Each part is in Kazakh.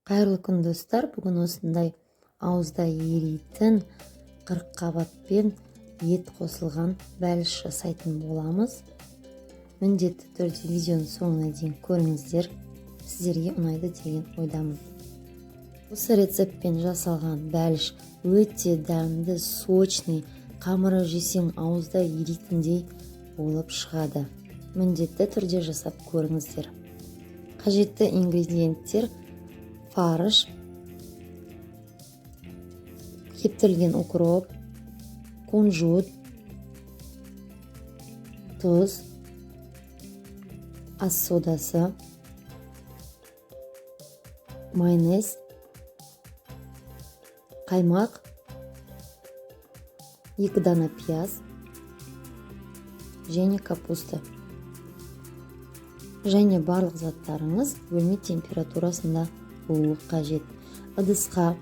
Қайырлы күн достар, бүгін осындай ауызда еритін 40 қабатпен ет қосылған бәліш жасайтын боламыз. Міндетті түрде видеоның соңына дейін көріңіздер, сіздерге ұнайды деген ойдамын. Осы рецептпен жасалған бәліш өте дәмді, сочный, қамыры жесең ауызда еритіндей болып шығады. Міндетті түрде жасап көріңіздер. Қажетті ингредиенттер: фарш, кептірілген укроп, кунжут, тұз, ас содасы, майонез, қаймақ, 2 дана пияз және капуста. Және барлық заттарыңыз бөлме температурасында болуы қажет. Ыдысқа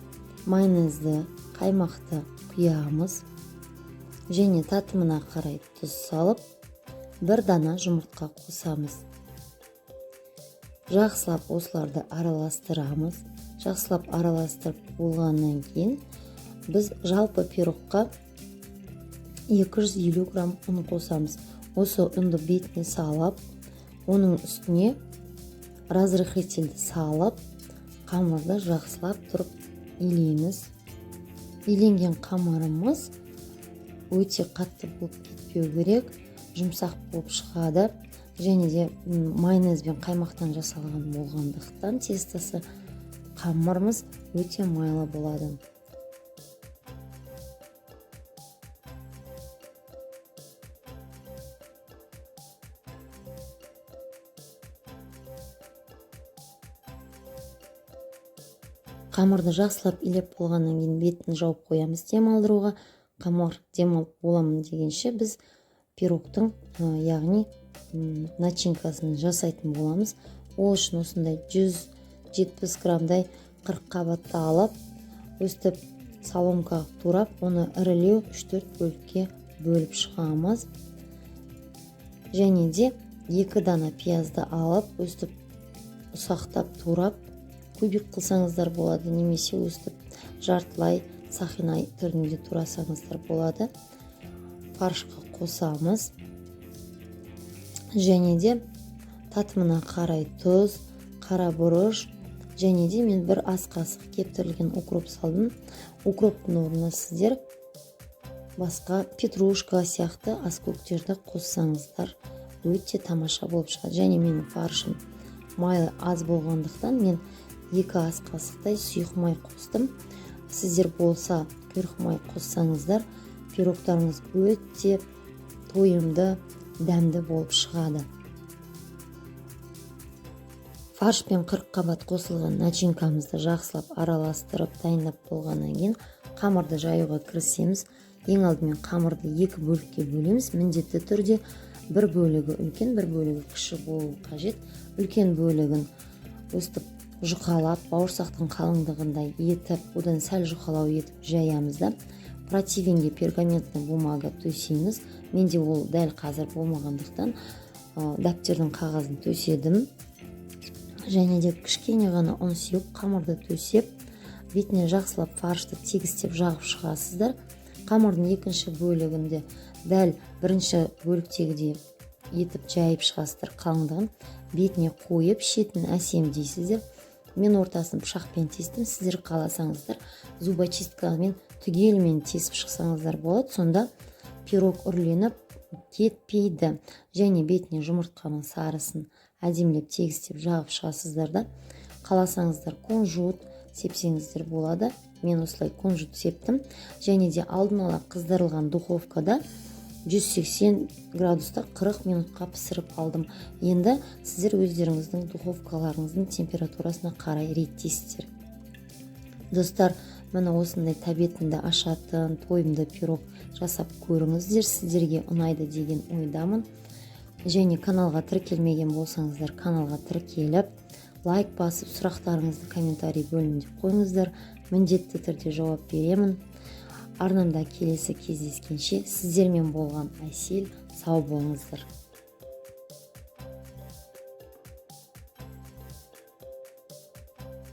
майонезді, қаймақты құямыз және татымына қарай тұз салып, 1 дана жұмыртқа қосамыз. Жақсылап осыларды араластырамыз. Жақсылап араластырып болғаннан кейін біз жалпы пирогқа 250 грамм ұн қосамыз. Осы ұнды бетіне салып, оның үстіне разрыхлительді салып, қамырды жақсылап тұрып илейміз. Иленген қамырымыз өте қатты болып кетпеу керек, жұмсақ болып шығады. Және де майонез бен қаймақтан жасалған болғандықтан тестосы қамырымыз өте майлы болады. Қамырды жақсылап илеп болғаннан кейін бетін жауып қоямыз демалдыруға. Қамыр демалып боламын дегенше біз пирогтың, яғни начинкасын жасайтын боламыз. Ол үшін осындай 170 граммдай 40 қабатты алып, өстіп соломкаға турап, оны ірілеу 3-4 бөлікке бөліп шығамыз. Және де 2 дана пиязды алып, өстіп ұсақтап турап, кубик қылсаңыздар болады, немесе өстіп жартылай сақинай түрінде турасаңыздар болады. Фаршқа қосамыз. Және де татымына қарай тұз, қара бұрыш, және де мен 1 ас қасық кептірілген укроп салдым. Укроптың орнына сіздер басқа петрушка сияқты аскөктерді қоссаңыздар өте тамаша болып шығады. Және менің фаршым майлы аз болғандықтан мен 2 ас қасықтай сұйық май қостым. Сіздер болса құйрық май қоссаңыздар, пирогтарыңыз өте тойымды, дәмді болып шығады. Фарш пен 40 қабат қосылған начинкамызды жақсылап араластырып дайындап болғаннан кейін қамырды жаюға кірісеміз. Ең алдымен қамырды 2 бөлікке бөлеміз. Міндетті түрде 1 бөлігі үлкен, 1 бөлігі кіші болуы қажет. Үлкен бөлігін өстіп жұқалап, бауырсақтың қалыңдығындай етіп, одан сәл жұқалау етіп жаямыз да противенге пергаментный бумага төсейміз. Менде ол дәл қазір болмағандықтан дәптердің қағазын төседім. Және де кішкене ғана ұн сеуіп, қамырды төсеп, бетіне жақсылап фаршты тегістеп жағып шығасыздар. Қамырдың екінші бөлігінде дәл бірінші бөліктегідей етіп жайып шығасыздар қалыңдығын. Бетіне қойып, шетін әсемдейсіздер. Мен ортасын пышақпен тестім. Сіздер қаласаңыздар зубочисткамен түгелмен тесіп шықсаңыздар болады. Сонда пирог үрленіп кетпейді. Және бетіне жұмыртқаның сарысын әдемілеп тегістеп жағып шығасыздар да. Қаласаңыздар кунжут сепсеңіздер болады. Мен осылай кунжут септім. Және де алдын ала қыздырылған духовкада 180 градуста 40 минутқа пісіріп алдым. Енді сіздер өздеріңіздің духовкаларыңыздың температурасына қарай реттейсіздер. Достар, міне осындай тәбетінді ашатын тойымды пирог жасап көріңіздер. Сіздерге ұнайды деген ойдамын. Және каналға тіркелмеген болсаңыздар, каналға тіркеліп, лайк басып, сұрақтарыңызды комментарий бөлімінде қойыңыздар. Міндетті түрде жауап беремін. Арнамда келесі кездескенше сіздермен болған Айсел, сау болыңыздар.